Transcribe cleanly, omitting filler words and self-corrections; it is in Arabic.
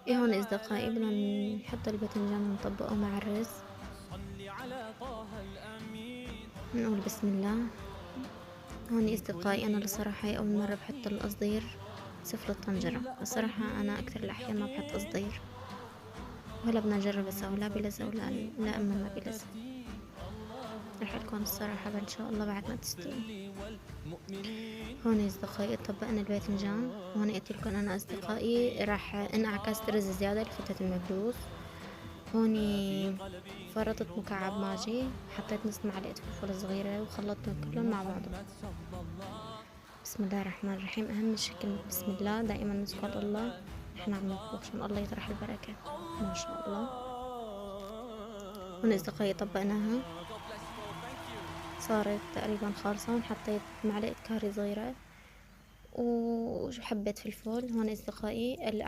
إيه هون أصدقائي بدنا نحط الباذنجان ونطبقه مع الرز. نقول بسم الله. هون أصدقائي أنا الصراحة هاي أول مرة بحط القصدير سفل الطنجرة، الصراحة أنا أكثر الأحيان ما بحط قصدير، وهلا بدنا نجرب سوا لا بلزق لا أما ما بلزق. رح لكم الصراحة إن شاء الله بعد ما تستوي. هون يا أصدقائي طبقنا الباذنجان، وهون قلت لكم أنا أصدقائي راح انعكست رز زيادة لفتت المكبوس. هوني فرطت مكعب ماجي وحطيت نص معلقة فلفل صغيرة وخلطتهم كلهم مع بعضهم. بسم الله الرحمن الرحيم، أهم شي كلمة بسم الله، دائما نذكر الله نحن عم نطبخ عشان الله يطرح البركة. ما شاء الله. هون أصدقائي طبقناها صارت تقريبا خالصة، حطيت معلقة كاري صغيرة وحبة فلفل. هون أصدقائي اللي